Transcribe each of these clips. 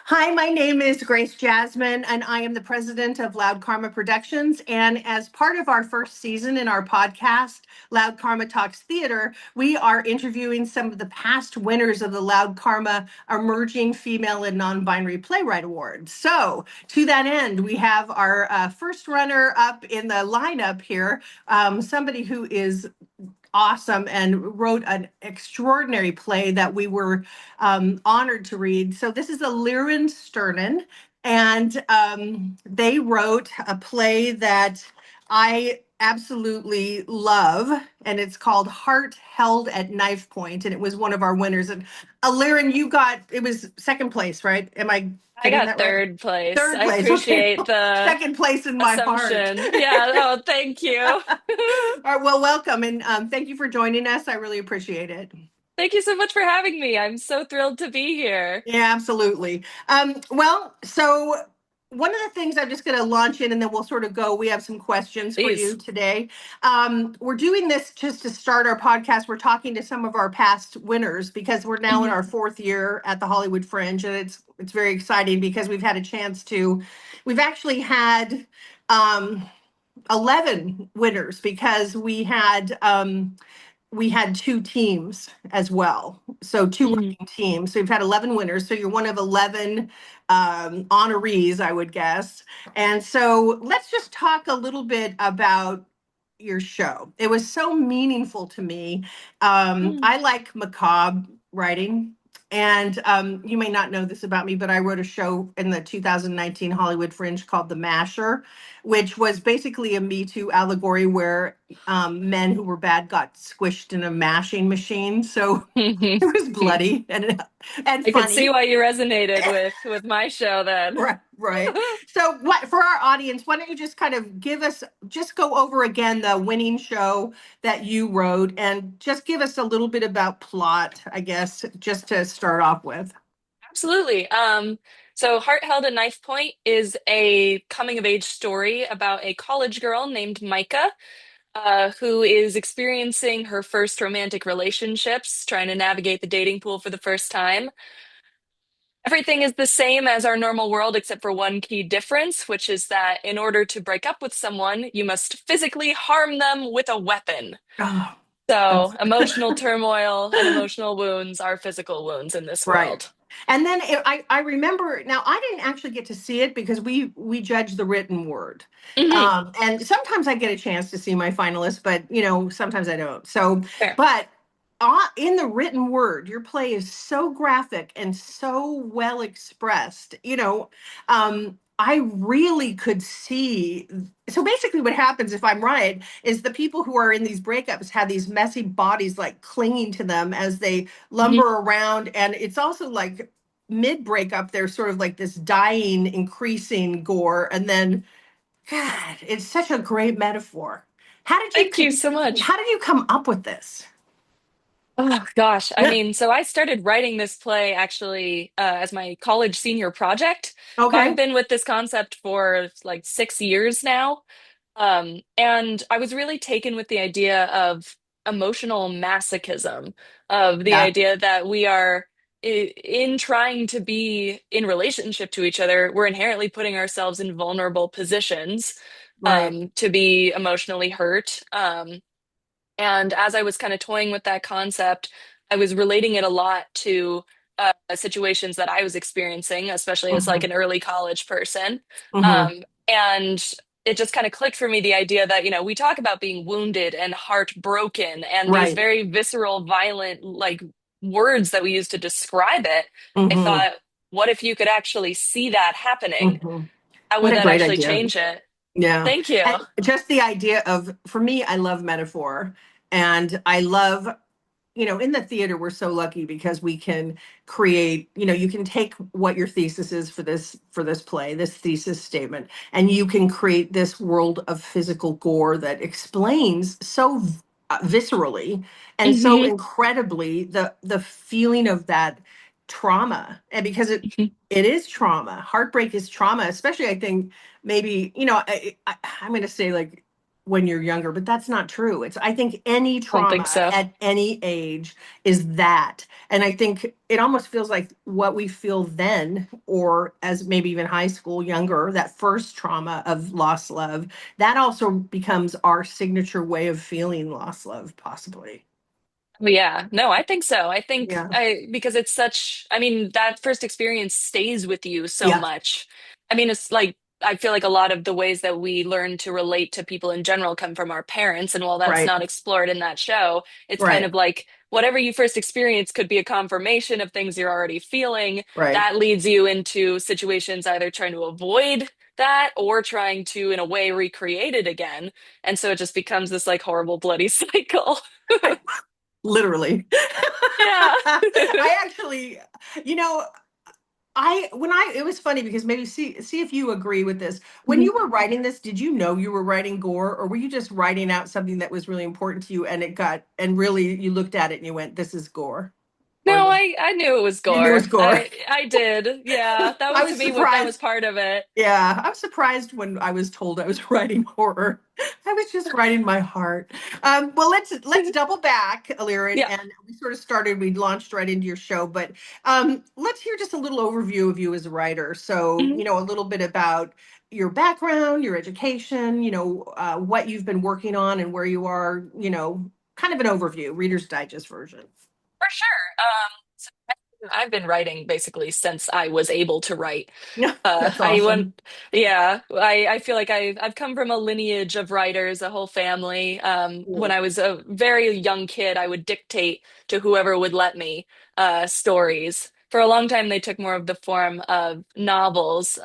Hi, my name is Grace Jasmine, and I am the president of Loud Karma Productions. And as part of our first season in our podcast, Loud Karma Talks Theater, we are interviewing some of the past winners of the Loud Karma Emerging Female and Non-Binary Playwright Award. So, to that end, we have our first runner up in the lineup here, somebody who is awesome and wrote an extraordinary play that we were honored to read. So this is Eliran Sternin, and they wrote a play that I absolutely love, and it's called Heart Held at Knife Point, and it was one of our winners. And Eliran, it was second place, right? Am I I getting got that right? third place. Third I place, okay. appreciate the Second place in my heart. assumption. Yeah, oh, thank you. All right, well, welcome, and thank you for joining us. I really appreciate it. Thank you so much for having me. I'm so thrilled to be here. Yeah, absolutely. So one of the things I'm just going to launch in and then we'll sort of go. We have some questions for you Please. today. We're doing this just to start our podcast. We're talking to some of our past winners because we're now in Mhm. our fourth year at the Hollywood Fringe, and it's very exciting because we've actually had um, 11 winners because we had two teams as well. So two Mhm. writing teams. So we've had 11 winners. So you're one of 11 honorees, I would guess. And so let's just talk a little bit about your show. It was so meaningful to me. Mm. I like macabre writing. And you may not know this about me, but I wrote a show in the 2019 Hollywood Fringe called The Masher, which was basically a Me Too allegory where men who were bad got squished in a mashing machine. So it was bloody and I could see funny. why you resonated with my show then. Right, right. So what for our audience, why don't you just kind of just go over again the winning show that you wrote and just give us a little bit about plot, I guess, just to start off with. Absolutely. So Heart Held at Knife Point is a coming of age story about a college girl named Micah, who is experiencing her first romantic relationships, trying to navigate the dating pool for the first time. Everything is the same as our normal world, except for one key difference, which is that in order to break up with someone, you must physically harm them with a weapon. Oh, So, that's emotional turmoil and emotional wounds are physical wounds in this right. world. And then I remember now I didn't actually get to see it because we judge the written word, Hmm. and sometimes I get a chance to see my finalists, but sometimes I don't. So, Fair. but in the written word, your play is so graphic and so well expressed. I really could see. So basically, what happens if I'm right is the people who are in these breakups have these messy bodies like clinging to them as they lumber Hmm. around, and it's also like mid breakup there's sort of like this dying increasing gore, and then god, it's such a great metaphor. how did you Thank you so much. how did you come up with this? Oh gosh, I Yeah. mean, so I started writing this play actually as my college senior project. So I've Okay. been with this concept for like 6 years now. And I was really taken with the idea of emotional masochism, of the Yeah. idea that we are in trying to be in relationship to each other, we're inherently putting ourselves in vulnerable positions Right. to be emotionally hurt. And as I was kind of toying with that concept, I was relating it a lot to situations that I was experiencing, especially as like Hmm. an early college person. Hmm. And it just kind of clicked for me the idea that, we talk about being wounded and heartbroken and these Right. very visceral, violent, like words that we use to describe it. I Hmm. thought, what if you could actually see that happening? Hmm. How What would a that great actually idea. change it? Yeah. Thank you. And just the idea of, for me, I love metaphor, and I love, in the theater, we're so lucky because we can create, you can take what your thesis is for this play, this thesis statement, and you can create this world of physical gore that explains so viscerally and so Hmm. incredibly the feeling of that trauma. And because it is trauma, heartbreak is trauma, especially I think maybe, I'm going to say like when you're younger, but that's not true. It's, I think any I don't think trauma so. at any age is that. And I think it almost feels like what we feel then, or as maybe even high school, younger, that first trauma of lost love, that also becomes our signature way of feeling lost love, possibly. Yeah, no, I think so. I think Yeah. because it's such, I mean, that first experience stays with you so Yeah. much. I mean, it's like, I feel like a lot of the ways that we learn to relate to people in general come from our parents. And while that's Right. not explored in that show, it's kind Right. of like whatever you first experience could be a confirmation of things you're already feeling. Right. That leads you into situations either trying to avoid that or trying to, in a way, recreate it again. And so it just becomes this like horrible, bloody cycle. I, literally. Yeah. I actually, you know, it was funny because maybe see if you agree with this. When you were writing this, did you know you were writing gore, or were you just writing out something that was really important to you and it got, and really you looked at it and you went, this is gore? Or No, I knew it was you knew it was gore. gore? I did. Yeah, that I was to was me what that was surprised. part of it. Yeah, I was surprised when I was told I was writing horror. I was just writing my heart. Well, let's double back, Eliran, Yeah. and we sort of started. We launched right into your show, but let's hear just a little overview of you as a writer. So, Mhm. a little bit about your background, your education, what you've been working on, and where you are. Kind of an overview, Reader's Digest version. For sure. So I've been writing basically since I was able to write. Yeah, that's I awesome. went, yeah, I feel like I've come from a lineage of writers, a whole family. When Cool. I was a very young kid, I would dictate to whoever would let me stories. For a long time, they took more of the form of novels,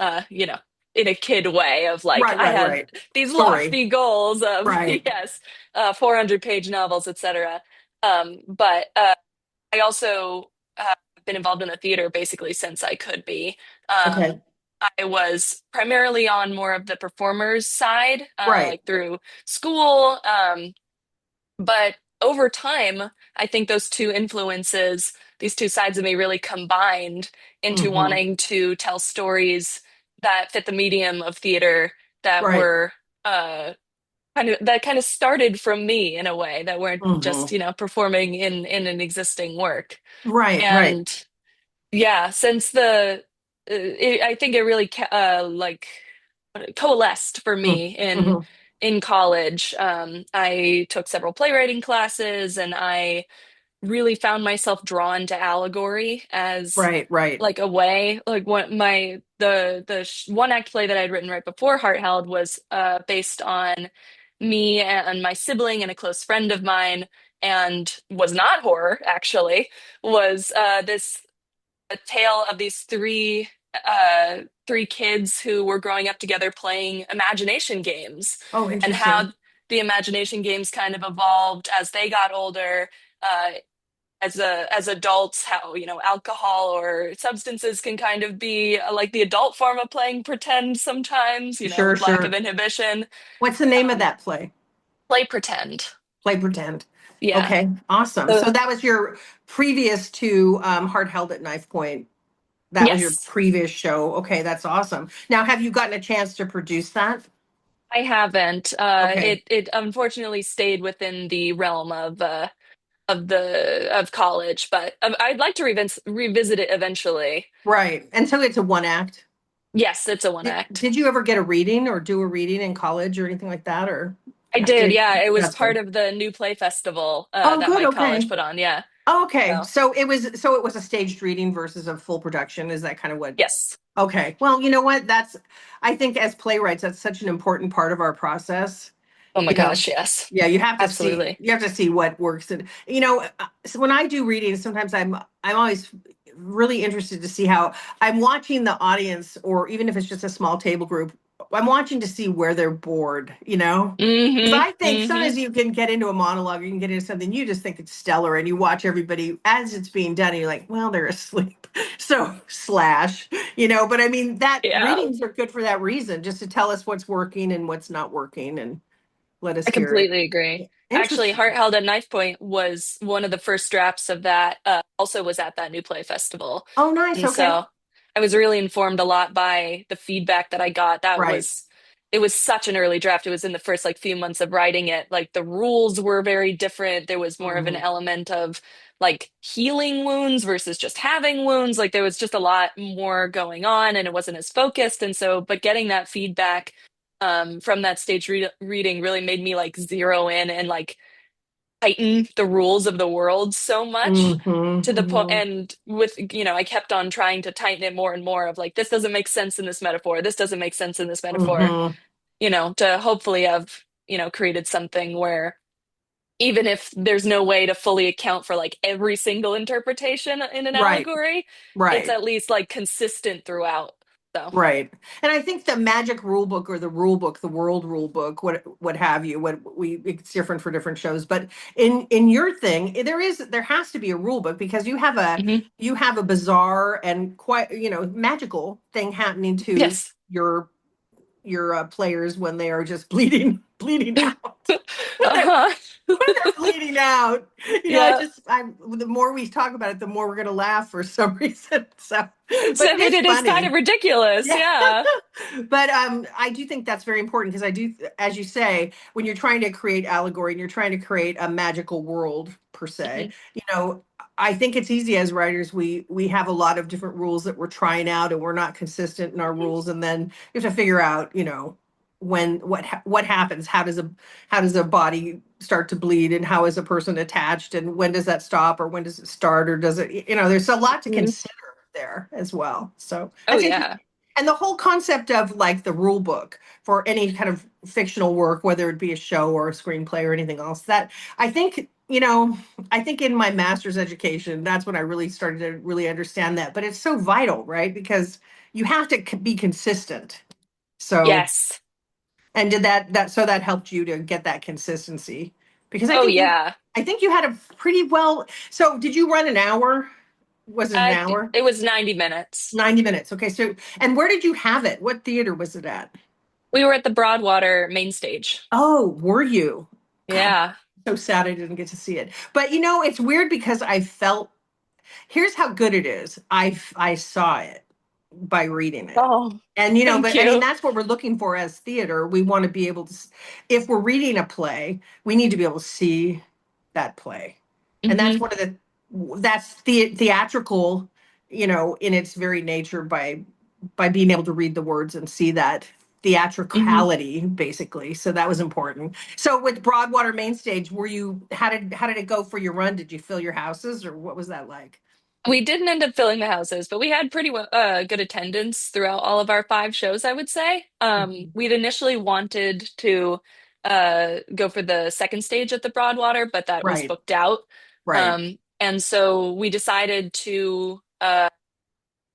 in a kid way of like, Right, I right, have right. these Story. lofty goals of, Right. yes, 400-page novels, etc. But I also have been involved in the theater basically since I could be. Okay. I was primarily on more of the performers side, Right. like through school. But over time, I think those two influences, these two sides of me really combined into Hmm. wanting to tell stories that fit the medium of theater that Right. were uh, kind of started from me in a way that weren't just, Hmm. performing in an existing work. Right, right. And yeah, since I think it really like coalesced for me Hmm. in college. I took several playwriting classes, and I really found myself drawn to allegory as Right, right. like a way. Like one act play that I'd written right before Heart Held was based on me and my sibling and a close friend of mine, and was not horror actually. Was this a tale of these three kids who were growing up together playing imagination games, Oh, and interesting. how the imagination games kind of evolved as they got older. As adults, how alcohol or substances can kind of be like the adult form of playing pretend sometimes, Sure, lack of sure. inhibition. What's the name of um, that play? Play pretend. Play Pretend. Yeah. Okay, awesome. So So that was your previous to Heart Held at Knife Point. That was your yes, previous show. Okay, that's awesome. Now, have you gotten a chance to produce that? I haven't. Okay, It unfortunately stayed within the realm of college, but I'd like to revisit it eventually. right. And so it's a one act. Yes, it's a one Did, act. did you ever get a reading or do a reading in college or anything like that? Or I did, did yeah. It was that's part good. of the new play festival Oh, that good. my college Okay. put on. Yeah. Oh, okay. So So it was a staged reading versus a full production. Is that kind of what? yes. Okay. Well, you know what? I think as playwrights, that's such an important part of our process. Oh my You know, gosh, yes. yeah, Absolutely. you have to see what works. And so when I do readings, sometimes I'm always really interested to see how I'm watching the audience, or even if it's just a small table group, I'm watching to see where they're bored, Because I think Mm-hmm. sometimes you can get into a monologue, you can get into something you just think it's stellar, and you watch everybody as it's being done, and you're like, well, they're asleep. So slash, but I mean, that Yeah. readings are good for that reason, just to tell us what's working and what's not working, and let us I hear it. completely agree. Actually, Heart Interesting. Held at Knife Point was one of the first drafts of that, also was at that new play festival. Oh, nice. And Okay. so I was really informed a lot by the feedback that I got. That Right. was it was such an early draft. It was in the first like few months of writing it. Like the rules were very different. There was more of an Mhm. element of like healing wounds versus just having wounds. Like there was just a lot more going on and it wasn't as focused. And so, but getting that feedback from that reading really made me like zero in and like tighten the rules of the world so much Mhm. to the point. Mhm. And with, I kept on trying to tighten it more and more of like, this doesn't make sense in this metaphor. This doesn't make sense in this metaphor, Mhm. to hopefully have, created something where even if there's no way to fully account for like every single interpretation in an Right. allegory, it's Right. at least like consistent throughout. So, Right. And I think the magic rule book or the rule book, the world rule book, what have you, it's different for different shows. But in your thing, there has to be a rule book because mhm. you have a bizarre and quite, magical thing happening to Yes. your players when they are just bleeding out. When they're Uh-huh. when they're bleeding out. Yeah. The more we talk about it, the more we're going to laugh for some reason. So, but I it mean, is it is kind of funny. ridiculous. Yeah. Yeah. But I do think that's very important because I do, as you say, when you're trying to create allegory and you're trying to create a magical world per se, Mhm. I think it's easy as writers. We have a lot of different rules that we're trying out, and we're not consistent in our rules, and then you have to figure out, when what happens. How does a body start to bleed, and how is a person attached, and when does that stop, or when does it start, or does it? There's a lot to Mhm. consider there as well. So Oh, that's interesting. yeah. And the whole concept of like the rule book for any kind of fictional work, whether it be a show or a screenplay or anything else, that I think, I think in my master's education, that's when I really started to really understand that. But it's so vital, right? Because you have to be consistent. So, Yes. and did so that helped you to get that consistency? Because Oh, yeah. I think you had a pretty well, so did you run an hour? Was it an hour? It was 90 minutes. 90 minutes. Okay. So, and where did you have it? What theater was it at? We were at the Broadwater main stage. Oh, were you? God, Yeah. so sad I didn't get to see it. But it's weird because I felt, here's how good it is. I saw it by reading it. Oh, And thank but I mean you. that's what we're looking for as theater. We want to be able to if we're reading a play, we need to be able to see that play. And that's Hmm. one of the that's the theatrical, in its very nature by being able to read the words and see that Hmm. theatricality basically. So that was important. So with Broadwater Main Stage, how did it go for your run? Did you fill your houses or what was that like? We didn't end up filling the houses, but we had pretty good attendance throughout all of our 5 shows, I would say. Mhm. We'd initially wanted to go for the second stage at the Broadwater, but that was Right, booked out. right, And so we decided to,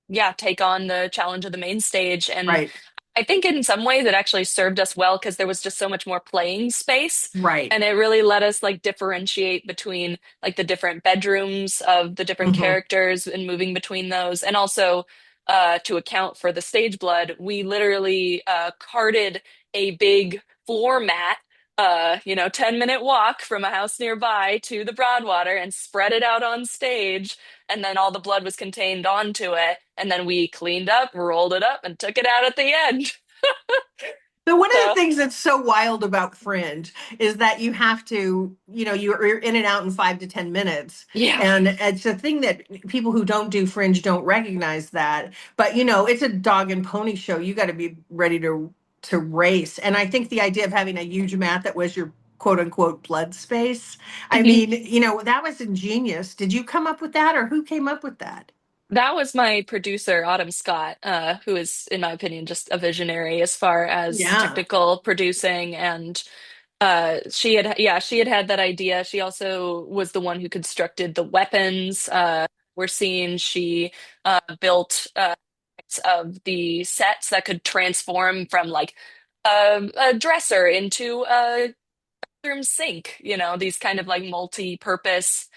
yeah, take on the challenge of the main stage. And right, I think in some ways it actually served us well because there was just so much more playing space. right. And it really let us like differentiate between like the different bedrooms of the different Hmm. characters and moving between those. And also to account for the stage blood, we literally carted a big floor mat, 10-minute walk from a house nearby to the Broadwater and spread it out on stage. And then all the blood was contained onto it. And then we cleaned up, rolled it up, and took it out at the end. So one of the So, things that's so wild about Fringe is that you have to, you're in and out in 5 to 10 minutes. yeah. And it's a thing that people who don't do Fringe don't recognize that. But it's a dog and pony show. You got to be ready to race. And I think the idea of having a huge mat that was your quote unquote blood space, I Mhm. mean, that was ingenious. Did you come up with that or who came up with that? That was my producer, Autumn Scott, who is, in my opinion, just a visionary as far as Yeah. technical producing. And she had had that idea. She also was the one who constructed the weapons we're seeing. She built of the sets that could transform from like a dresser into a bathroom sink, these kind of like multi-purpose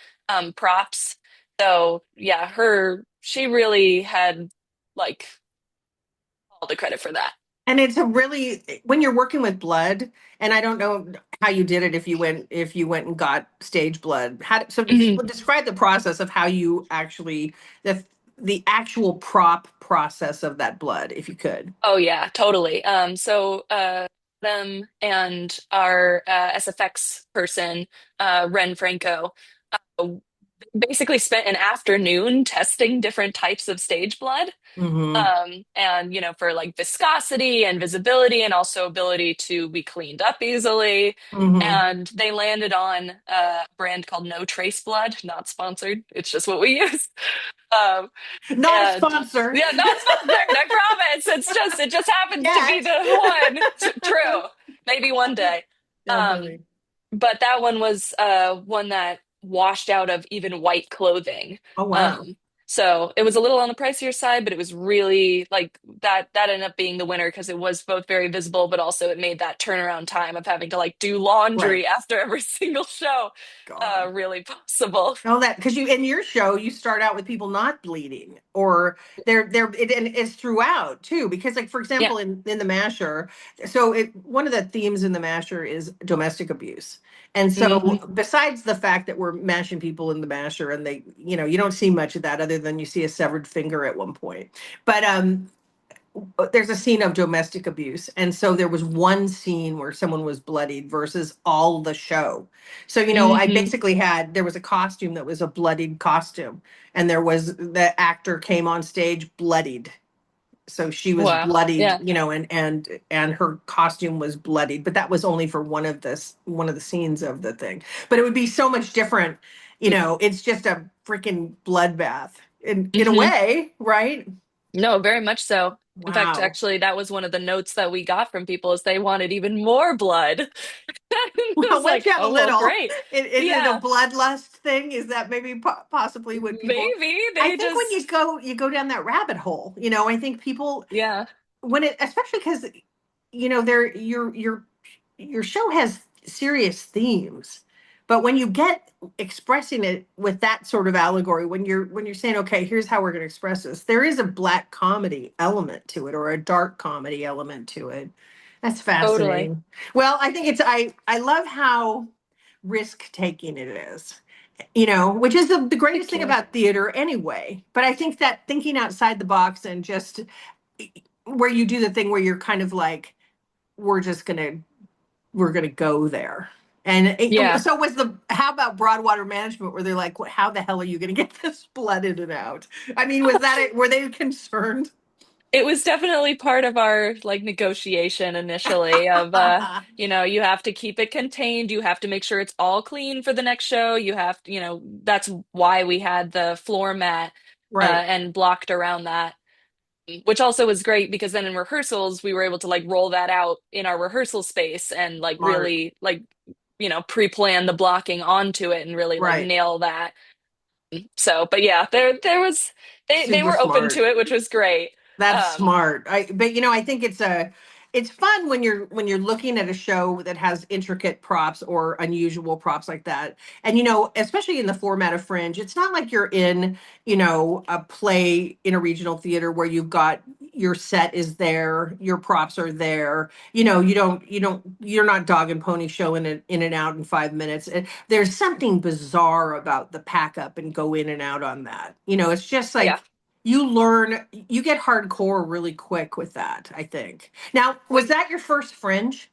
props. So yeah, she really had like all the credit for that. And it's a really when you're working with blood, and I don't know how you did it if you went and got stage blood. So Mhm. describe the process of how you actually the the actual prop process of that blood, if you could. Oh yeah, totally. Them and our SFX person, Ren Franco, uh, basically spent an afternoon testing different types of stage blood. Mm-hmm. And for like viscosity and visibility and also ability to be cleaned up easily. Mm-hmm. And they landed on a brand called No Trace Blood, not sponsored. It's just what we use. Um, Not a and sponsor. yeah, not sponsored, I promise. It just happens to be Yet. the one. True. Maybe one day. Um, Definitely. but that one was one that washed out of even white clothing. Oh, wow. Um, so it was a little on the pricier side, but it was really like that ended up being the winner because it was both very visible, but also it made that turnaround time of having to like do Right. laundry after every single show God. really possible. Oh, that because you in your show you start out with people not bleeding, or and it's throughout too. Because like for Yeah. example, in the Masher, so one of the themes in the Masher is domestic abuse. And so Hmm. besides the fact that we're mashing people in the Masher, and they, you don't see much of that other than you see a severed finger at one point. But there's a scene of domestic abuse, and so there was one scene where someone was bloodied versus all the show. So I Hmm. basically there was a costume that was a bloodied costume, and there was the actor came on stage bloodied, so she was Wow. bloodied, Yeah. and her costume was bloodied, but that was only for one of the scenes of the thing. But it would be so much different. It's just a freaking bloodbath in a Hmm. way, right? No, very much so. In fact, Wow. actually, that was one of the notes that we got from people is they wanted even more blood. It Well, was once like, you have a oh, well, little, great. is it a Yeah, bloodlust thing? Is that maybe possibly what people? maybe I they think when just, you go down that rabbit hole, I think people yeah, when it, especially because there your show has serious themes, but when you get expressing it with that sort of allegory, when you're saying, okay, here's how we're going to express this, there is a black comedy element to it or a dark comedy element to it. That's totally. fascinating. Well, I think I love how risk taking it is, which is the greatest Thank thing you. about theater anyway. But I think that thinking outside the box and just where you do the thing where you're kind of like, we're just gonna we're gonna go there. And Yeah. so how about Broadwater Management where they're like, how the hell are you going to get this blood in and out? I mean, were they concerned? It was definitely part of our like negotiation initially of you have to keep it contained, you have to make sure it's all clean for the next show. You have to, that's why we had the floor mat Right, and blocked around that, which also was great because then in rehearsals we were able to like roll that out in our rehearsal space and like smart, really like pre-plan the blocking onto it and really like right. nail that. So, but yeah, there was they Super were open to smart. it, which was great. That's Um, smart. But I think it's fun when you're looking at a show that has intricate props or unusual props like that. And especially in the format of Fringe, it's not like you're in, a play in a regional theater where you've got your set is there, your props are there. You're not dog and pony showing it in and out in 5 minutes. There's something bizarre about the pack up and go in and out on that. It's just yeah. like you get hardcore really quick with that, I think. Now, was We that your first Fringe?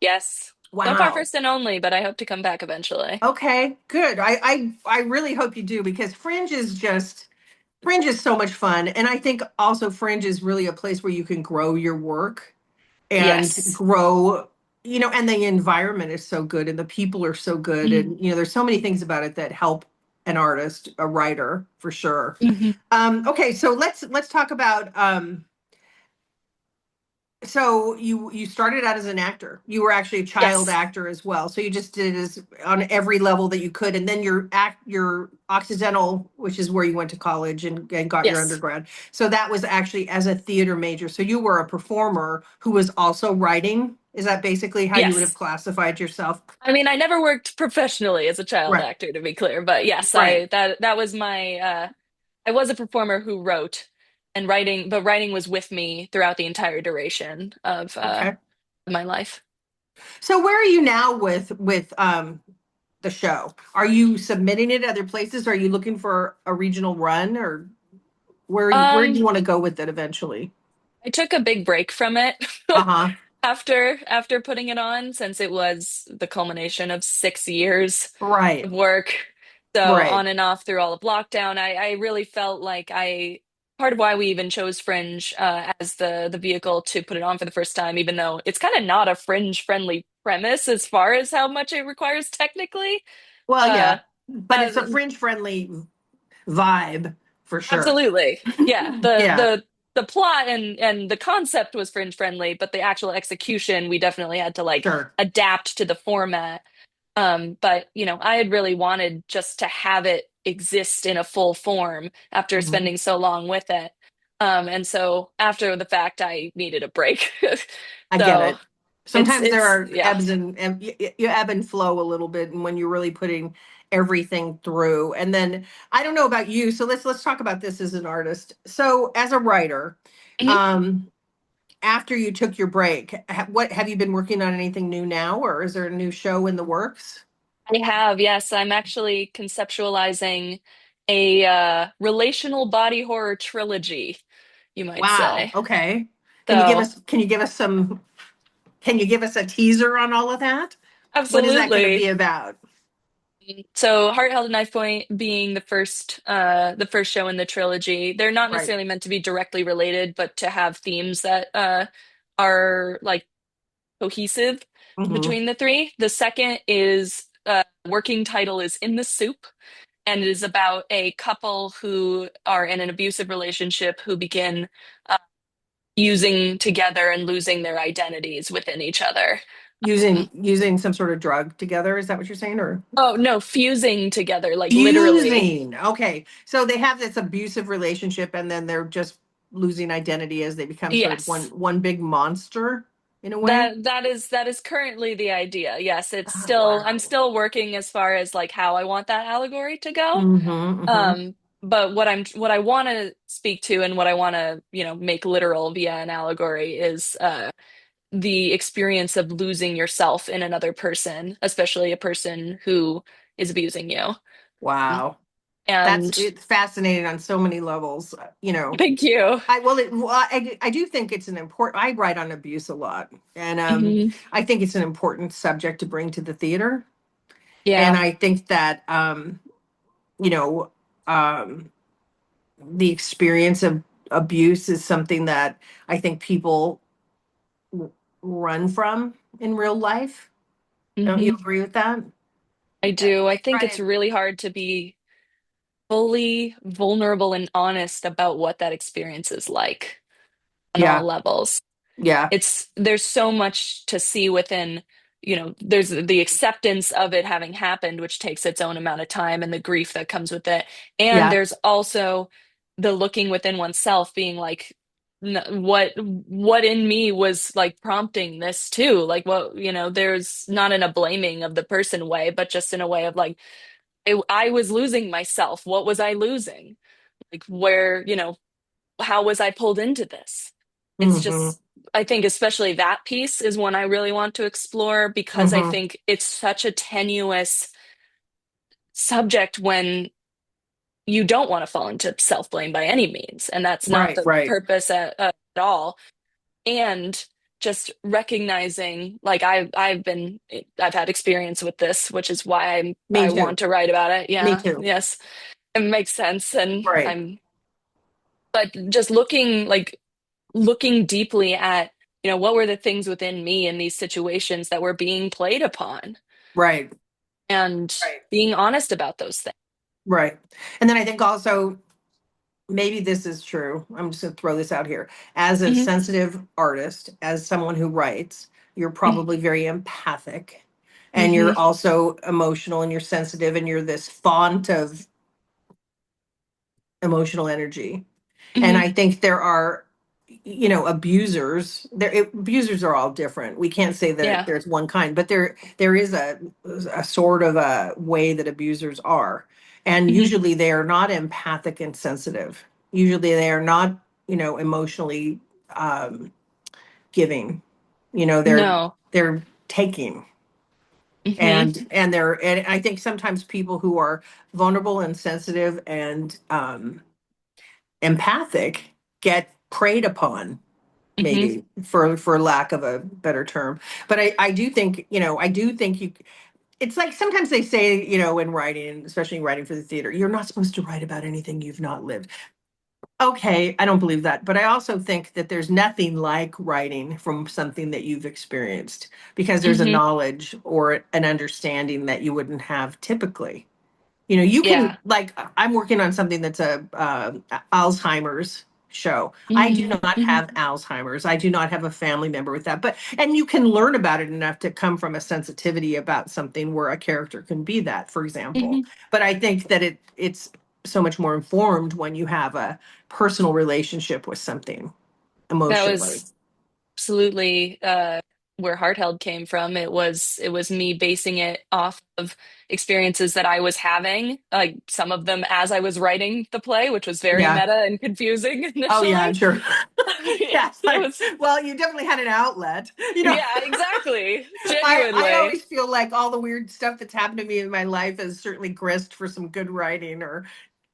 Yes. So far, Wow. first and only, but I hope to come back eventually. Okay, good. I really hope you do, because Fringe is so much fun. And I think also Fringe is really a place where you can grow your work and Yes. grow, and the environment is so good and the people are so good. And, there's so many things about it that help an artist, a writer, for sure. Mm-hmm. Okay, so let's talk about so you started out as an actor. You were actually a child Yes. actor as well. So you just did it as on every level that you could, and then your Occidental, which is where you went to college and got your Yes. undergrad. So that was actually as a theater major. So you were a performer who was also writing. Is that basically how you would have Yes. classified yourself? I mean, I never worked professionally as a child Right. actor, to be clear, but yes, Right. that was my I was a performer who wrote and writing, but writing was with me throughout the entire duration of Okay. my life. So where are you now with the show? Are you submitting it other places? Are you looking for a regional run or? Where do Um, you want to go with it eventually? I took a big break from it Uh-huh. after putting it on, since it was the culmination of 6 years of Right. work. So Right. on and off through all of lockdown, I really felt like I part of why we even chose Fringe as the vehicle to put it on for the first time, even though it's kind of not a Fringe friendly premise as far as how much it requires technically. Well, Uh, yeah, but uh, it's a fringe friendly vibe for sure. Absolutely. Yeah. The Yeah, the the plot and the concept was fringe friendly, but the actual execution we definitely had to like sure. adapt to the format. But I had really wanted just to have it exist in a full form after Mhm. spending so long with it. And so after the fact I needed a break. I get So it. it's Sometimes there it's are yeah. ebbs and you ebb and flow a little bit, and when you're really putting everything through. And then I don't know about you, so let's talk about this as an artist. So as a writer, Mhm. um, after you took your break, what have you been working on anything new now, or is there a new show in the works? I have, yes. I'm actually conceptualizing a relational body horror trilogy, you might Wow. say. Okay. So, Can you give us a teaser on all of that? What is that going to be absolutely. about? So, Heart Held a Knife Point being the first show in the trilogy, they're not Right. necessarily meant to be directly related, but to have themes that are like cohesive Hmm. between the three. The second is working title is In the Soup, and it is about a couple who are in an abusive relationship who begin using together and losing their identities within each other. Using some sort of drug together. Is that what you're saying? Or Oh no, fusing together, like literally. fusing. Okay. So they have this abusive relationship and then they're just losing identity as they become sort of Yes. one big monster in a way. That is currently the idea. Yes, it's Oh, still I'm wow. still working as far as like how I want that allegory to go. Mm-hmm, mm-hmm. But what I want to speak to and what I want to, make literal via an allegory is the experience of losing yourself in another person, especially a person who is abusing you. Wow. And It's fascinating on so many levels. thank you. I do think it's an important, I write on abuse a lot. And Mhm. I think it's an important subject to bring to the theater. And Yeah. I think that, you know, um, the experience of abuse is something that I think people run from in real life. Don't you hmm agree with that? I That do. I they think try it's to, really hard to be fully vulnerable and honest about what that experience is like on all yeah, levels. yeah, There's so much to see within, there's the acceptance of it having happened, which takes its own amount of time, and the grief that comes with it. And yeah. there's also the looking within oneself, being like, what in me was like prompting this too? Like, what, there's not in a blaming of the person way, but just in a way of like, I was losing myself. What was I losing? Like, where, how was I pulled into this? It's Mm-hmm, just, I think especially that piece is one I really want to explore, because I mm-hmm. think it's such a tenuous subject when you don't want to fall into self-blame by any means. And that's not Right, the right. purpose at all. And just recognizing, like I've had experience with this, which is why Me I too. want to write about it. Me Yeah, too. yes, it makes sense. And Right, but just looking deeply at, what were the things within me in these situations that were being played upon, right, and right, being honest about those things. right. And then I think also maybe this is true. I'm just going to throw this out here. As a hmm sensitive artist, as someone who writes, you're probably very empathic and hmm you're also emotional and you're sensitive and you're this font of emotional energy. And hmm I think there are, abusers. Abusers are all different. We can't say that Yeah. there's one kind, but there is a sort of a way that abusers are, and hmm usually they are not empathic and sensitive. Usually they are not, emotionally um, giving. No. They're taking. hmm And I think sometimes people who are vulnerable and sensitive and empathic get preyed upon, Hmm. maybe for lack of a better term. But I do think, I do think you, it's like sometimes they say, in writing, especially writing for the theater, you're not supposed to write about anything you've not lived. Okay, I don't believe that, but I also think that there's nothing like writing from something that you've experienced, because there's a Hmm. knowledge or an understanding that you wouldn't have typically. You can, Yeah. like, I'm working on something that's a Alzheimer's show. I do Hmm. not Hmm. have Alzheimer's. I do not have a family member with that. And you can learn about it enough to come from a sensitivity about something where a character can be that, for example. Hmm. But I think that it's so much more informed when you have a personal relationship with something That emotionally. was absolutely where Heart Held came from. It was me basing it off of experiences that I was having, like some of them as I was writing the play, which was very Yeah. meta and confusing Oh, yeah, I'm initially. sure. Yeah, it's It like, was, well, you definitely had an outlet. yeah, exactly. I Genuinely. always feel like all the weird stuff that's happened to me in my life is certainly grist for some good writing, or,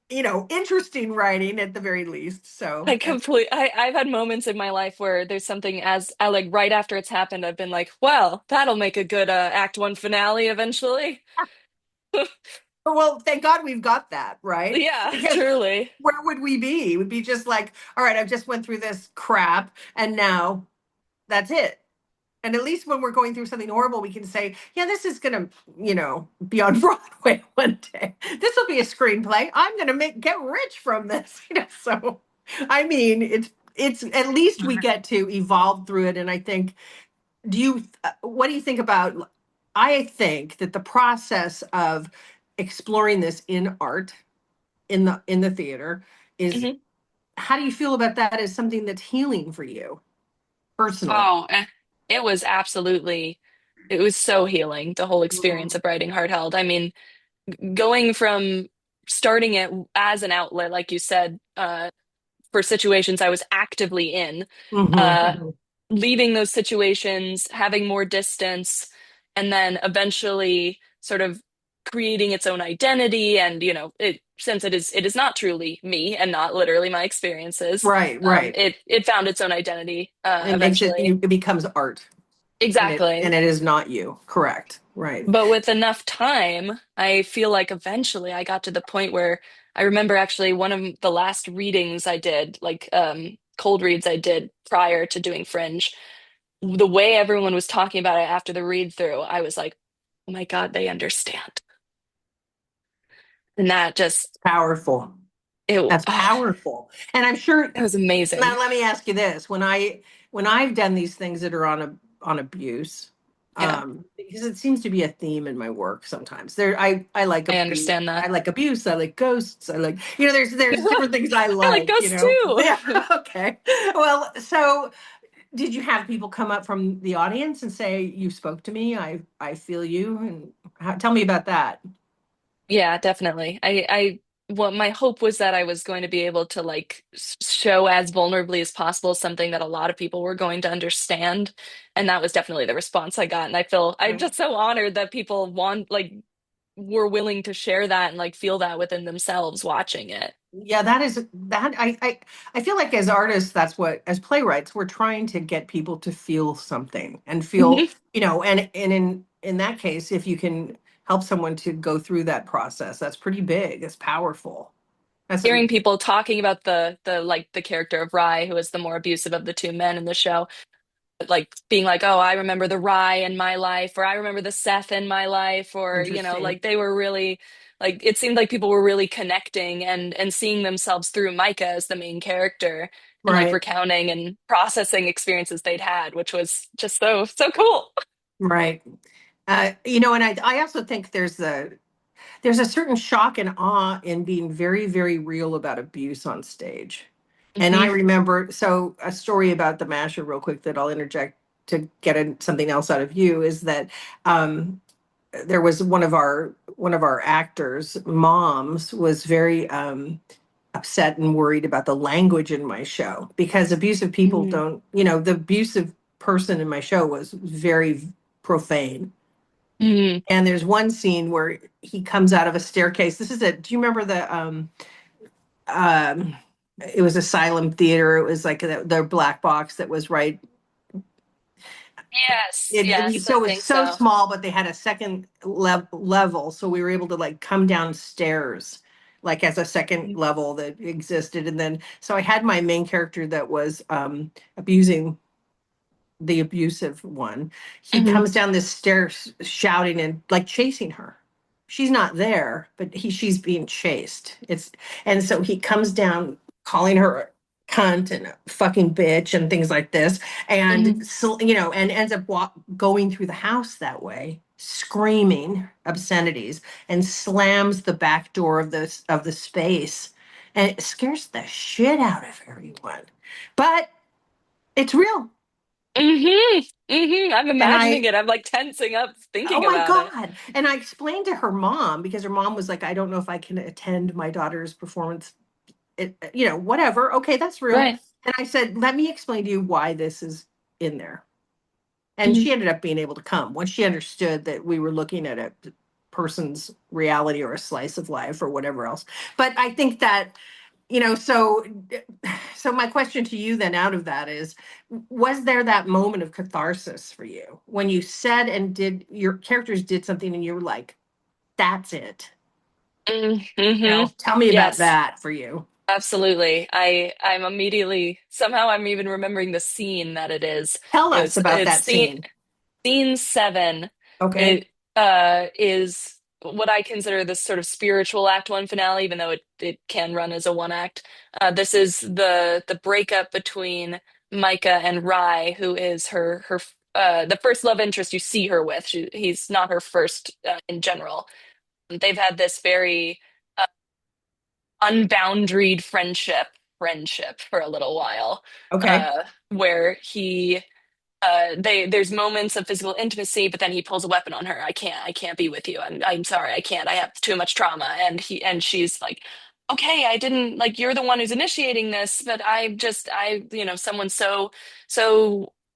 interesting writing at the very least. So that's I've had moments in my life where there's something as I like right after it's happened, I've been like, well, that'll make a good act one finale eventually. well, thank God we've got that, right? Yeah, Because truly. where would we be? We'd be just like, all right, I've just went through this crap and now that's it. And at least when we're going through something horrible, we can say, yeah, this is going to, be on Broadway one day. This will be a screenplay. I'm going to get rich from this. So I mean, it's at least we get to evolve through it. And I think, what do you think about, I think that the process of exploring this in art, in the theater, is, Mhm. how do you feel about that as something that's healing for you personally? Oh, it was absolutely, it was so healing, the whole experience Mhm. of writing Heart Held. I mean, going from starting it as an outlet, like you said, for situations I was actively in, Mhm, uh, mhm. leaving those situations, having more distance, and then eventually sort of creating its own identity. And, since it is not truly me and not literally my experiences, Right, right. it found its own identity, It makes it, eventually. it becomes art, and it Exactly. and it is not you. Correct. Right. But with enough time, I feel like eventually I got to the point where I remember actually one of the last readings I did, like cold reads I did prior to doing Fringe, the way everyone was talking about it after the read through, I was like, oh my God, they understand. And that just, Powerful. it, That's powerful. And I'm sure, it was now amazing. let me ask you this. When I've done these things that are on abuse, Yeah, because it seems to be a theme in my work sometimes. I like I abuse. understand I that. like abuse. I like ghosts. I like, there's different things I I like like, ghosts too. Yeah, okay. Well, so did you have people come up from the audience and say, you spoke to me, I feel you, and tell me about that. Yeah, definitely. What my hope was that I was going to be able to like show as vulnerably as possible something that a lot of people were going to understand. And that was definitely the response I got. And I'm Right. just so honored that people were willing to share that and like feel that within themselves watching it. Yeah, that is that I feel like as artists, that's what, as playwrights, we're trying to get people to feel something and feel, Mhm. and in that case, if you can help someone to go through that process, that's pretty big. It's powerful. That's Hearing people talking about the character of Rye, who is the more abusive of the two men in the show, like being like, oh, I remember the Rye in my life, or I remember the Seth in my life, or interesting. like they were really like it seemed like people were really connecting and seeing themselves through Micah as the main character and like Right, recounting and processing experiences they'd had, which was just so cool. right. And I also think there's a certain shock and awe in being very, very real about abuse on stage. And I Hmm. remember, so a story about the Masher, real quick, that I'll interject to get something else out of you, is that um, there was one of our actors' moms was very upset and worried about the language in my show, because abusive people Hmm. don't, the abusive person in my show was very profane. Hmm. And there's one scene where he comes out of a staircase. This is it. Do you remember the It was Asylum Theater. It was like their black box that was right. Yes, yes, I So it was think so so. small, but they had a second level, so we were able to like come downstairs, like as a second level that existed. And then so I had my main character that was abusing the abusive one. He Hmm. comes down this stairs shouting and like chasing her. She's not there, but she's being chased. And so he comes down calling her a cunt and a fucking bitch and things like this. And Hmm. so, and ends up going through the house that way, screaming obscenities, and slams the back door of the space. And it scares the shit out of everyone. But it's real. Hmm. I'm And imagining I it. I'm like tensing up Oh thinking my about it. God. And I explained to her mom because her mom was like, I don't know if I can attend my daughter's performance. Whatever. Okay, that's real. Right. And I said, let me explain to you why this is in there. And Hmm. she ended up being able to come once she understood that we were looking at a person's reality or a slice of life or whatever else. But I think that, so my question to you then out of that is, was there that moment of catharsis for you when you said and did your characters did something and you were like, that's it? Hmm. Tell me about Yes, that for you. absolutely. I'm immediately somehow I'm even remembering the scene that it is. Tell us about It's that scene. scene seven. Okay. It is what I consider this sort of spiritual act one finale, even though it can run as a one act. This is the breakup between Micah and Rye, who is her the first love interest you see her with. He's not her first in general. They've had this very unboundaried friendship for a little while, Okay. where there's moments of physical intimacy, but then he pulls a weapon on her. I can't be with you. I'm sorry, I can't. I have too much trauma. And she's like, okay, I didn't like you're the one who's initiating this, but someone so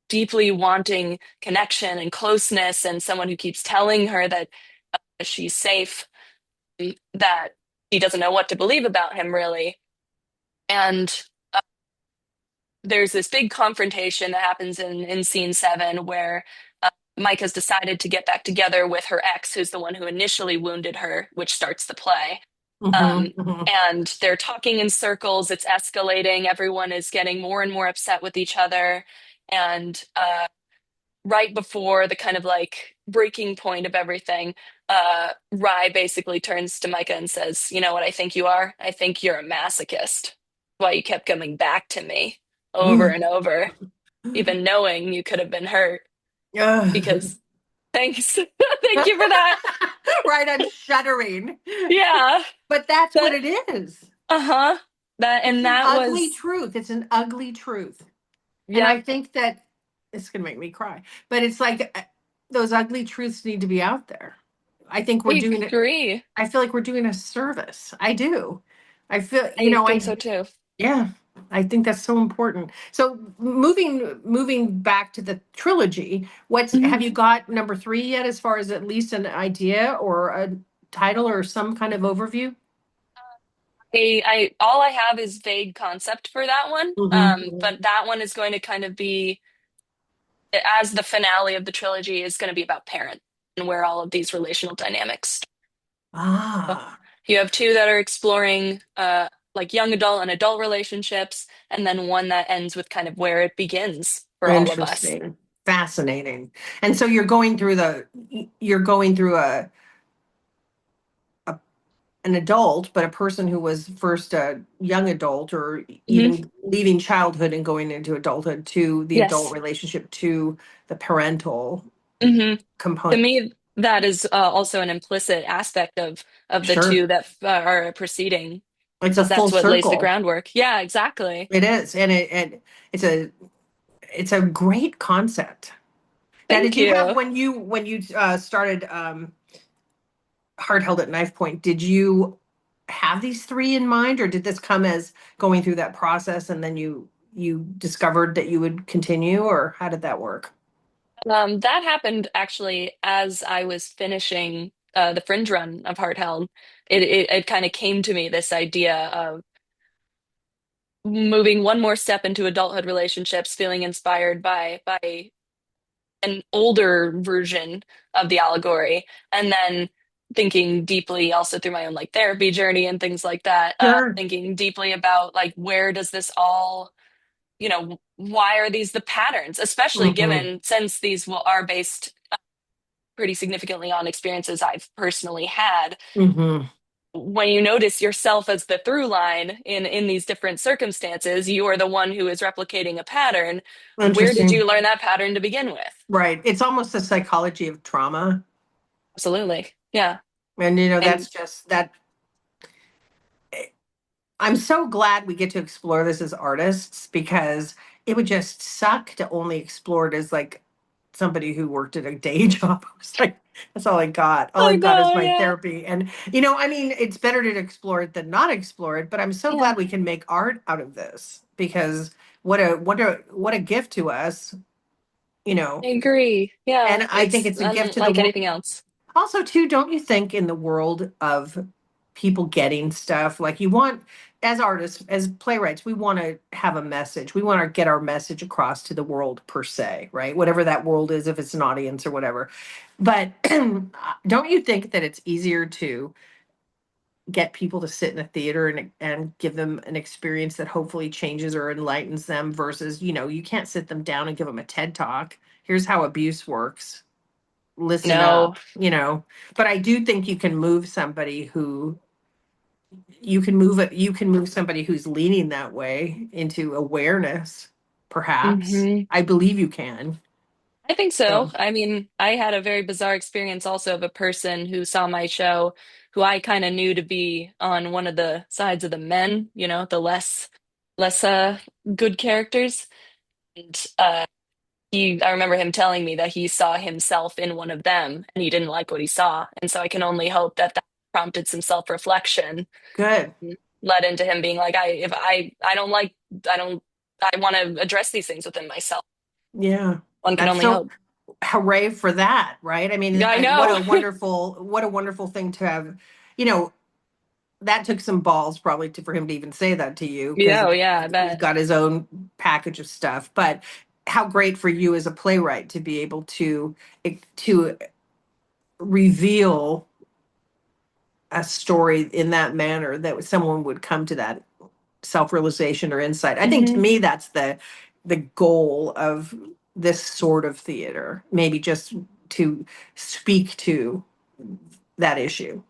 deeply wanting connection and closeness, and someone who keeps telling her that she's safe, that she doesn't know what to believe about him really. And there's this big confrontation that happens in scene seven where Mike has decided to get back together with her ex, who's the one who initially wounded her, which starts the play. Hmm. Um, and they're talking in circles. It's escalating. Everyone is getting more and more upset with each other. And right before the kind of like breaking point of everything, Rye basically turns to Micah and says, "You know what I think you are? I think you're a masochist. Why you kept coming back to me over and over, even knowing you could have been hurt." Because thanks, thank you for that. Right, I'm shuddering. Yeah, But that's what that it is. uh-huh. That It's and an that ugly was truth. It's an ugly truth. And I yep. think that it's going to make me cry. But it's like those ugly truths need to be out there. I think we're I doing it. agree. I feel like we're doing a service. I do. I feel, I think so too. yeah, I think that's so important. So moving back to the trilogy, Mhm. have you got number three yet as far as at least an idea or a title or some kind of overview? I all I have is vague concept for that one. Hmm. But that one is going to kind of be as the finale of the trilogy is going to be about parent and where all of these relational dynamics. So Ah, you have two that are exploring like young adult and adult relationships, and then one that ends with kind of where it begins for all of us. interesting. Fascinating. And so you're going through a an adult, but a person who was first a young adult or Hmm. even leaving childhood and going into adulthood to the adult Yes. relationship to the parental Hmm. To component. me, that is also an implicit aspect of the Sure. two that are proceeding, It's a because full that's what lays the circle. groundwork. Yeah, exactly. It is. And it's a great concept. Now, Thank did you have you. when you started Hard Held at Knife Point, did you have these three in mind, or did this come as going through that process and then you discovered that you would continue, or how did that work? That happened actually as I was finishing the fringe run of Heart Held. It kind of came to me this idea of moving one more step into adulthood relationships, feeling inspired by an older version of the allegory, and then thinking deeply also through my own like therapy journey and things like that, Sure. thinking deeply about like where does this all, why are these the patterns, especially Hmm. given since these are based pretty significantly on experiences I've personally had. Hmm. When you notice yourself as the through line in these different circumstances, you are the one who is replicating a pattern. Where did Interesting. you learn that pattern to begin with? Right. It's almost the psychology of trauma. Absolutely. Yeah. And, that's And just that. I'm so glad we get to explore this as artists because it would just suck to only explore it as like somebody who worked at a day job. It's like, that's all I got. All I I've got is know, my yeah. therapy. And, I mean, it's better to explore it than not explore it, but I'm so Yeah. glad we can make art out of this because what a gift to us, you I know. agree. Yeah. And I think It's it's a gift to the unlike world. anything else. Also, too, don't you think in the world of people getting stuff, like you want, as artists, as playwrights, we want to have a message. We want to get our message across to the world per se, right? Whatever that world is, if it's an audience or whatever. But don't you think that it's easier to get people to sit in a theater and give them an experience that hopefully changes or enlightens them versus, you can't sit them down and give them a TED talk. Here's how abuse works, listen No. up. But I do think you can move somebody who's leaning that way into awareness, perhaps. Hmm. I believe you can. I think so. So I mean, I had a very bizarre experience also of a person who saw my show who I kind of knew to be on one of the sides of the men, the less good characters. And I remember him telling me that he saw himself in one of them and he didn't like what he saw. And so I can only hope that that prompted some self-reflection, good. led into him being like, if I don't like, I don't, I want to address these things within myself. Yeah. One can That's only so hope. hooray for that, right? I mean, I what know. a wonderful thing to have. You know, that took some balls probably for him to even say that to you because Yeah, oh yeah, I he's bet. got his own package of stuff. But how great for you as a playwright to be able to reveal a story in that manner that someone would come to that self-realization or insight. I think to Hmm. me that's the goal of this sort of theater, maybe just to speak to that issue,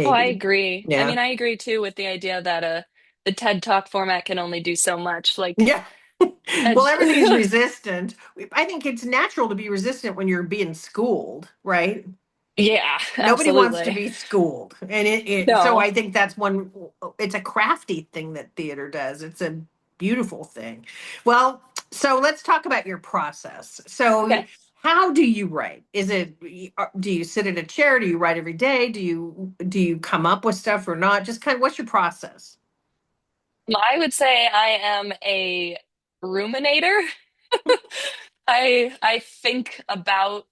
Oh, I maybe. agree. I Yeah. mean, I agree too with the idea that the TED Talk format can only do so much. Like, Yeah. Well, ed- everything's resistant. I think it's natural to be resistant when you're being schooled, right? yeah, Nobody wants to absolutely. be schooled. And so No. I think that's it's a crafty thing that theater does. It's a beautiful thing. Well, so let's talk about your process. So Okay. how do you write? Do you sit in a chair? Do you write every day? Do you come up with stuff or not? Just kind of what's your process? I would say I am a ruminator. I think about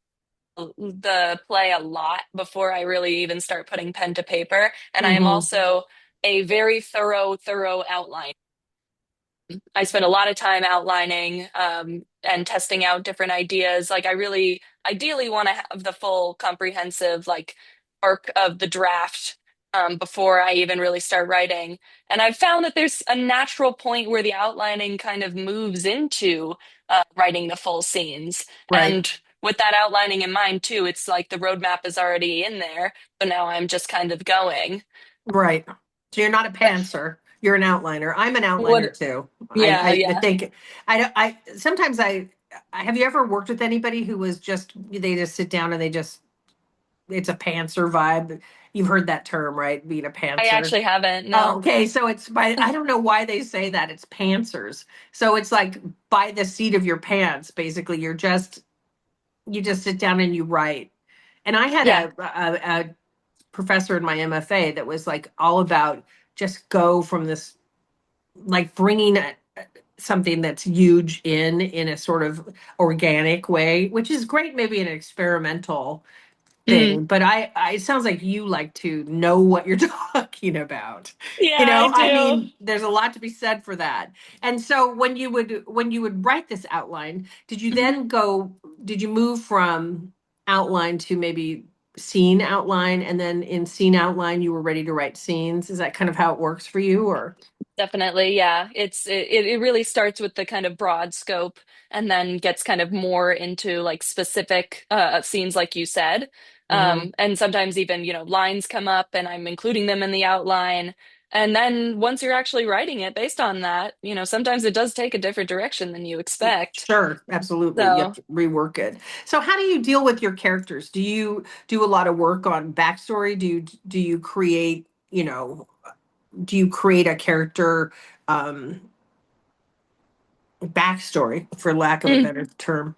the play a lot before I really even start putting pen to paper. And I am Hmm. also a very thorough outline. I spend a lot of time outlining and testing out different ideas. Like I really ideally want to have the full comprehensive like arc of the draft before I even really start writing. And I've found that there's a natural point where the outlining kind of moves into writing the full scenes. Right. And with that outlining in mind too, it's like the roadmap is already in there, but now I'm just kind of going. Right. So you're not a But pantser. You're an outliner. I'm an outliner what? too. Yeah, I yeah. think I don't I sometimes I have you ever worked with anybody who was just they just sit down and it's a pantser vibe. You've heard that term, right? Being a I pantser. actually haven't. Oh, No. okay. So it's I don't know why they say that. It's pantsers. So it's like by the seat of your pants, basically. You just sit down and you write. And I had Yeah. a professor in my MFA that was like all about just go from this, like bringing something that's huge in a sort of organic way, which is great, maybe an experimental. Mm. thing, but it sounds like you like to know what you're talking about. Yeah, I I do. mean, there's a lot to be said for that. And so when you would write this outline, Mhm. did you move from outline to maybe scene outline, and then in scene outline you were ready to write scenes? Is that kind of how it works for you, or? Definitely, yeah. It really starts with the kind of broad scope and then gets kind of more into like specific scenes like you said. Mhm. And sometimes even, lines come up and I'm including them in the outline. And then once you're actually writing it based on that, sometimes it does take a different direction than you expect. Sure, absolutely. You have So, to rework it. So how do you deal with your characters? Do you do a lot of work on backstory? Do you create, do you create a character um backstory, for lack of a mm, better term?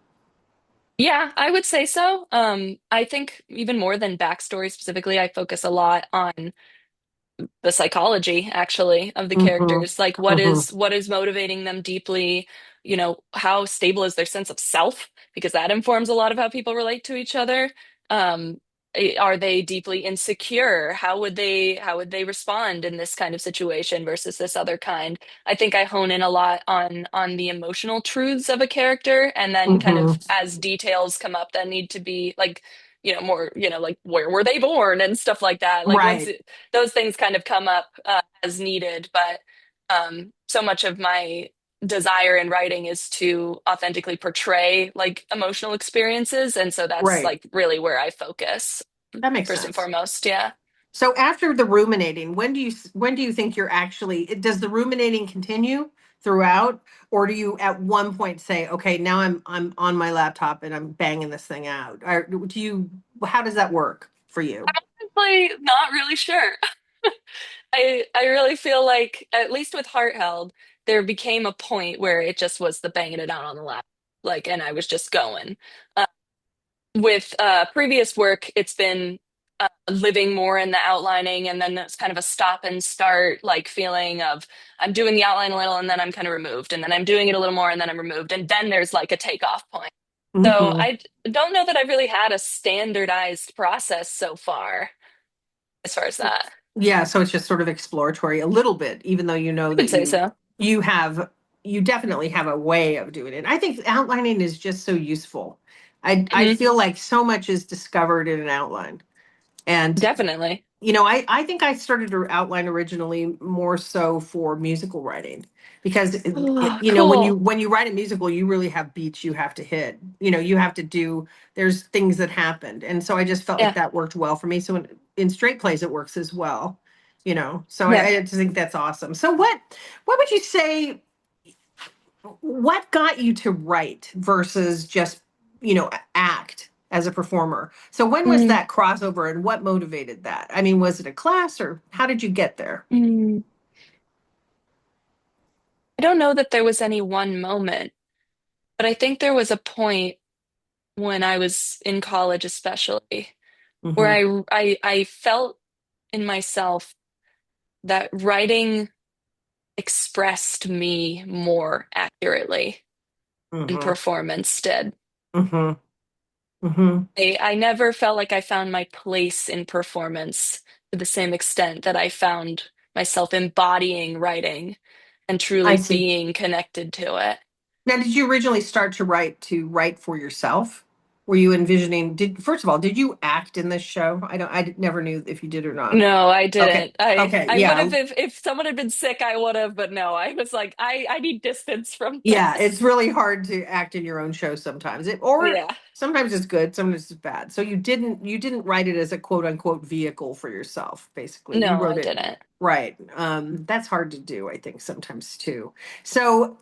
yeah, I would say so. I think even more than backstory specifically, I focus a lot on the psychology actually of the Hmm. characters, like Hmm. what is motivating them deeply, how stable is their sense of self, because that informs a lot of how people relate to each other. um are they deeply insecure? How would they respond in this kind of situation versus this other kind? I think I hone in a lot on the emotional truths of a character, and then kind Hmm. of as details come up that need to be like more like where were they born and stuff like that, like Right, those things kind of come up as needed. But so much of my desire in writing is to authentically portray like emotional experiences. And so that's right. like really where I focus That makes first and sense. foremost. Yeah. So after the ruminating, when do you think you're actually, does the ruminating continue throughout, or do you at one point say, okay, now I'm on my laptop and I'm banging this thing out? Or how does that work for you? Honestly, not really sure. I really feel like, at least with Heart Held, there became a point where it just was the banging it out on the lap, like, and I was just going. With previous work, it's been living more in the outlining, and then it's kind of a stop and start like feeling of I'm doing the outline a little and then I'm kind of removed, and then I'm doing it a little more and then I'm removed, and then there's like a takeoff point. So Hmm. don't know that I've really had a standardized process so far as far as that. Yeah, so it's just sort of exploratory a little bit, even though you know I would that say so. you have you definitely have a way of doing it. I think outlining is just so useful. I Hmm. feel like so much is discovered in an outline. And Definitely. I think I started to outline originally more so for musical writing, because Oh, when cool. you write a musical, you really have beats you have to hit. You have to do, there's things that happened, and so I just felt like Yeah. that worked well for me. So in straight plays, it works as well. So Yeah. I just think that's awesome. So what would you say? What got you to write versus just act as a performer? So when was Mm, that crossover, and what motivated that? I mean, was it a class, or how did you get there? mm. I don't know that there was any one moment, but I think there was a point when I was in college, especially, where Hmm. I felt in myself that writing expressed me more accurately than Hmm. performance did. Hmm. Hmm. I never felt like I found my place in performance to the same extent that I found myself embodying writing and I truly see. being connected to it. Now, did you originally start to write for yourself? Were you envisioning, first of all, did you act in this show? Never knew if you did or not. No, I Okay. didn't. I Okay. I would Yeah. have if someone had been sick, I would have, but no, I was like, I need distance from Yeah, it's this. really hard to act in your own show sometimes. Or Yeah. sometimes it's good, sometimes it's bad. So you didn't write it as a quote unquote vehicle for yourself, basically. You No, wrote I it didn't. right. That's hard to do, I think, sometimes too. So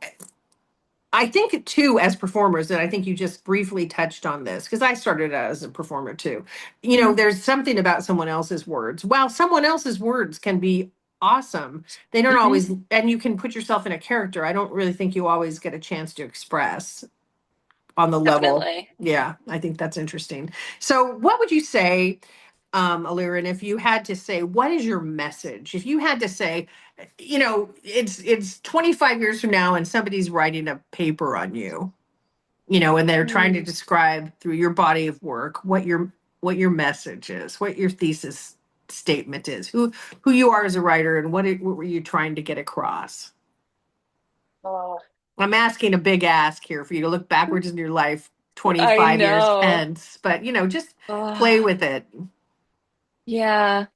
I think too, as performers, and I think you just briefly touched on this, because I started out as a performer too. Mhm. There's something about someone else's words. While someone else's words can be awesome, they don't Mhm. always, and you can put yourself in a character. I don't really think you always get a chance to express on the level. Definitely. Yeah, I think that's interesting. So, what would you say, Aliran, if you had to say, what is your message? If you had to say, it's 25 years from now, and somebody's writing a paper on you, and they're trying to Mm. describe through your body of work what your message is, what your thesis statement is, who you are as a writer, and what were you trying to get across? Oh, I'm asking a big ask here for you to look backwards in your life I 25 years know. hence, but just play Oh, with it. yeah.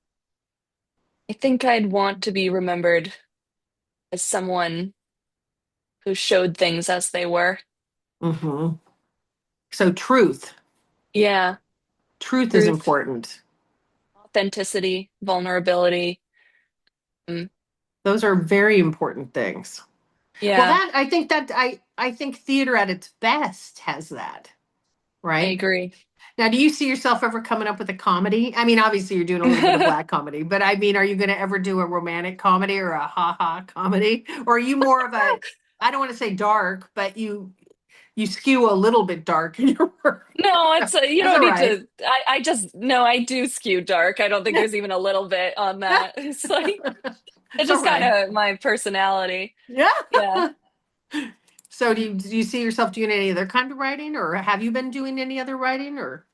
I think I'd want to be remembered as someone who showed things as they were. Hmm. So Yeah, truth is truth, important. authenticity, vulnerability. Mm, Those are very important things. Well, yeah, I think theater at its best has that, I right? agree. Now, do you see yourself ever coming up with a comedy? I mean, obviously you're doing a little bit of black comedy, but I mean, are you going to ever do a romantic comedy or a ha-ha comedy? Or are you more of a, I don't want to say dark, but you skew a little bit dark in your work. No, you That's don't all need right. to. I just, no, I do skew dark. I don't think there's even a little bit on that. It's like, it's It's all just kind right. of my personality. Yeah. Yeah. So do you see yourself doing any other kind of writing, or have you been doing any other writing, or?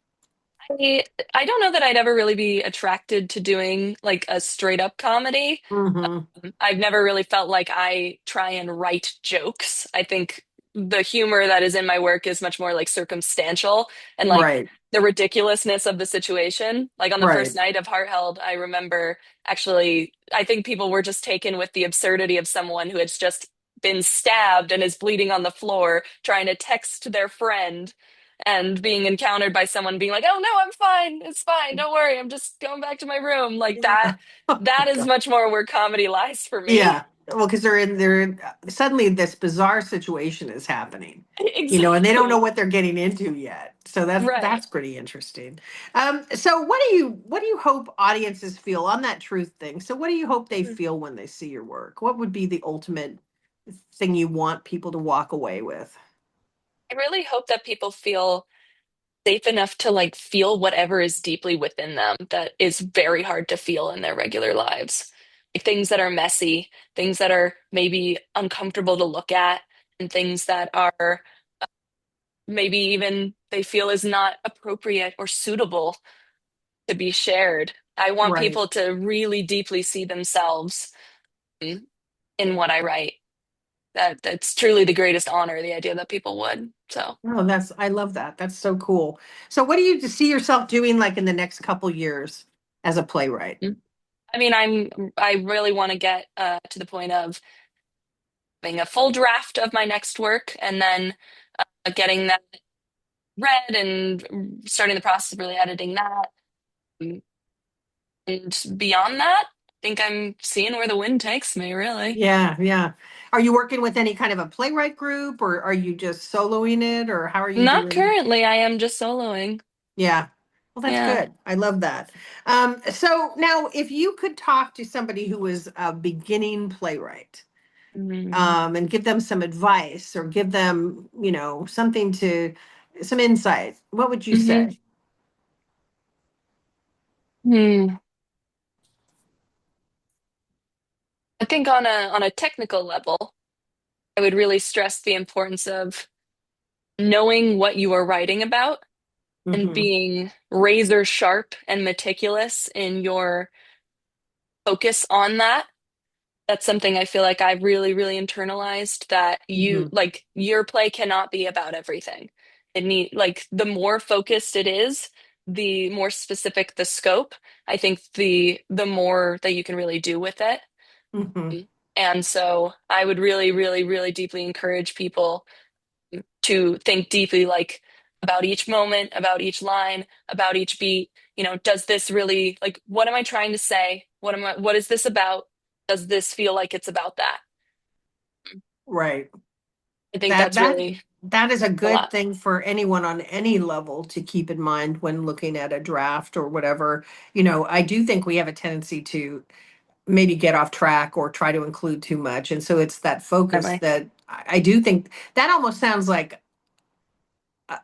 I, I don't know that I'd ever really be attracted to doing like a straight up comedy. Hmm. I've never really felt like I try and write jokes. I think the humor that is in my work is much more like circumstantial and like Right. the ridiculousness of the situation. Like on the first Right. night of Heart Held, I remember actually, I think people were just taken with the absurdity of someone who had just been stabbed and is bleeding on the floor, trying to text their friend and being encountered by someone being like, "Oh no, I'm fine. It's fine. Don't worry. I'm just going back to my room." Like that Yeah. Oh my that is God. much more where comedy lies for me. Yeah. Well, because suddenly this bizarre situation is happening, and they don't know Exactly. what they're getting into yet. So that's Right. pretty interesting. So what do you hope audiences feel on that truth thing? So what do you hope they feel when they see your work? What would be the ultimate thing you want people to walk away with? I really hope that people feel safe enough to like feel whatever is deeply within them that is very hard to feel in their regular lives. Like things that are messy, things that are maybe uncomfortable to look at, and things that are maybe even they feel is not appropriate or suitable to be shared. I want Right. people to really deeply see themselves in what I write. That's truly the greatest honor, the idea that people would. So, Oh, I love that. That's so cool. So what do you see yourself doing like in the next couple years as a playwright? I mean, I really want to get to the point of having a full draft of my next work and then getting that read and starting the process of really editing that. And beyond that, I think I'm seeing where the wind takes me, really. Yeah, yeah. Are you working with any kind of a playwright group, or are you just soloing it, or how are you Not doing? currently, I am just soloing. Yeah. Well, that's Yeah. good. I love that. So now if you could talk to somebody who is a beginning playwright, Mm. and give them some advice or give them, some insight, what would you Hmm. say? Hmm. I think on a technical level, I would really stress the importance of knowing what you are writing about and Hmm. being razor sharp and meticulous in your focus on that. That's something I feel like I've really, really internalized that Hmm. your play cannot be about everything. Like the more focused it is, the more specific the scope. I think the more that you can really do with it. Hmm. And so I would really, really, really deeply encourage people to think deeply like about each moment, about each line, about each beat. Does this really like what am I trying to say? What is this about? Does this feel like it's about that? Right. I think That that's that really that is a a good lot. thing for anyone on any level to keep in mind when looking at a draft or whatever. I do think we have a tendency to maybe get off track or try to include too much. And so it's that focus Definitely. that I do think that almost sounds like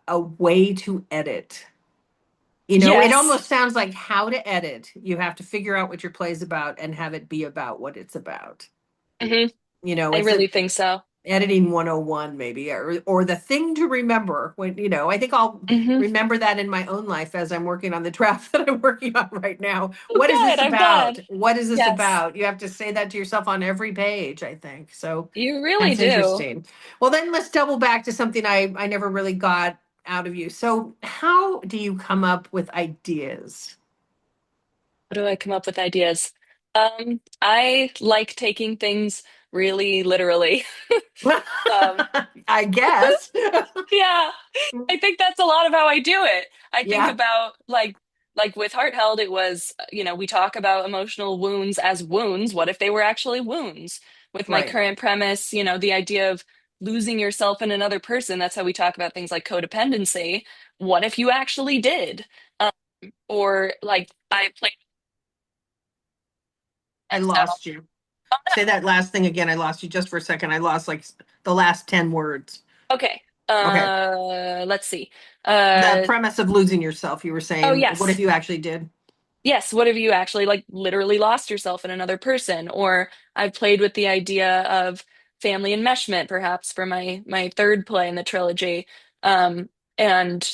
a way to edit. It Yes. almost sounds like how to edit. You have to figure out what your play's about and have it be about what it's about. Hmm. I It's a really think so. editing 101 maybe, or the thing to remember when, I think I'll Hmm. remember that in my own life as I'm working on the draft that I'm working on right now. Oh, What is good. this I'm about? glad. What is this Yes, about? You have to say that to yourself on every page, I think. So you really that's do. interesting. Well, then let's double back to something I never really got out of you. So how do you come up with ideas? How do I come up with ideas? I like taking things really literally. Um, I guess. yeah, I think that's a lot of how I do it. I think Yeah, about like with Heart Held, it was, we talk about emotional wounds as wounds. What if they were actually wounds? With my right. current premise, the idea of losing yourself in another person, that's how we talk about things like codependency. What if you actually did? Um, or like I played I so lost you. Say that last thing again. I lost you just for a second. I lost like the last 10 words. okay. Okay. Let's see. The Uh, premise of losing yourself, you were oh saying, what if yes. you actually did? Yes, what if you actually like literally lost yourself in another person? Or I've played with the idea of family enmeshment, perhaps for my third play in the trilogy. Um, and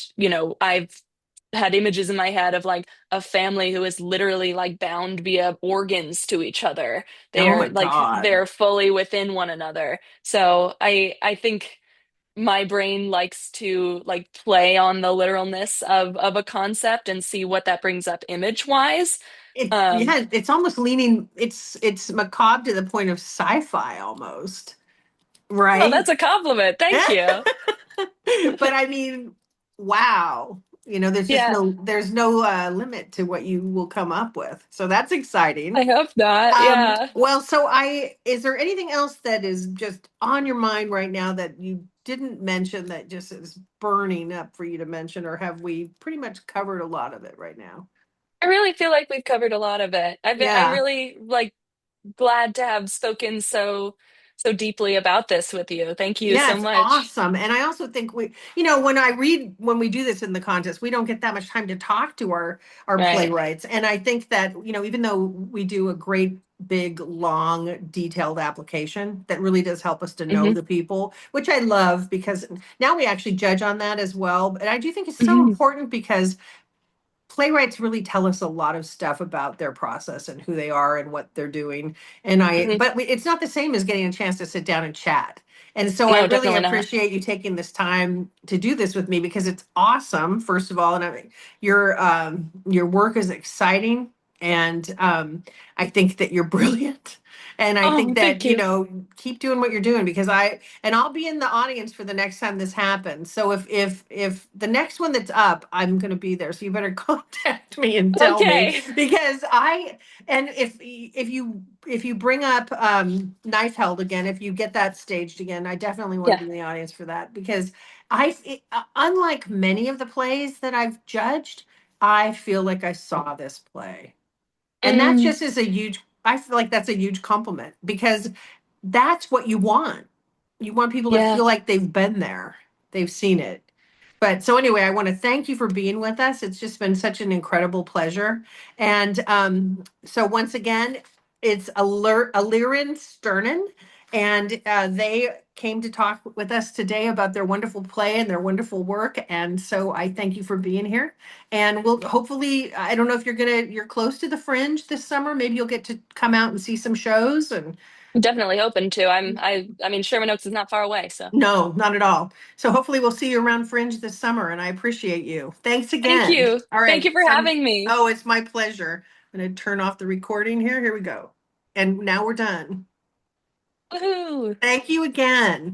I've had images in my head of like a family who is literally like bound via organs to each other. Oh my God. They're fully within one another. So I think my brain likes to like play on the literalness of a concept and see what that brings up image wise. Um, Yeah, it's almost leaning, it's macabre to the point of sci-fi almost, oh, right? that's a compliment. Thank you. But I mean, wow. There's just Yeah, no limit to what you will come up with. So that's I exciting. hope not. Yeah. Well, so is there anything else that is just on your mind right now that you didn't mention that just is burning up for you to mention, or have we pretty much covered a lot of it right now? I really feel like we've covered a lot of it. I'm Yeah. really like glad to have spoken so deeply about this with you. Thank you Yeah, so it's much. awesome. And I also think when we do this in the contest, we don't get that much time to talk to our Right. playwrights. And I think that, even though we do a great big long detailed application that really does help us to know Hmm. the people, which I love because now we actually judge on that as well. But I do think it's so Hmm. important because playwrights really tell us a lot of stuff about their process and who they are and what they're doing. Hmm. It's not the same as getting a chance to sit down and chat. And so I No, really definitely not. appreciate you taking this time to do this with me because it's awesome, first of all. And I mean, your work is exciting. And I think that you're brilliant. And I think Oh, that, thank you. keep doing what you're doing because I'll be in the audience for the next time this happens. So if the next one that's up, I'm going to be there. So you better contact me and tell me Okay. because and if you bring up Knife Held again, if you get that staged again, I definitely want Yeah. to be in the audience for that because unlike many of the plays that I've judged, I feel like I saw this play. And that Mm, just is a huge, I feel like that's a huge compliment because that's what you want. You want people to yeah. feel like they've been there, they've seen it. But so anyway, I want to thank you for being with us. It's just been such an incredible pleasure. And so once again, it's Eliran Sternin, and they came to talk with us today about their wonderful play and their wonderful work. And so I thank you for being here. And we'll hopefully, I don't know if you're close to the Fringe this summer. Maybe you'll get to come out and see some shows. And I'm definitely open to. I mean Sherman Oaks is not far away, so no, not at all. So hopefully we'll see you around Fringe this summer. And I appreciate you. Thanks thank again. you. All Thank you right. for having me. Oh, it's my pleasure. I'm going to turn off the recording here. Here we go. And now we're done. Woohoo. Thank you again.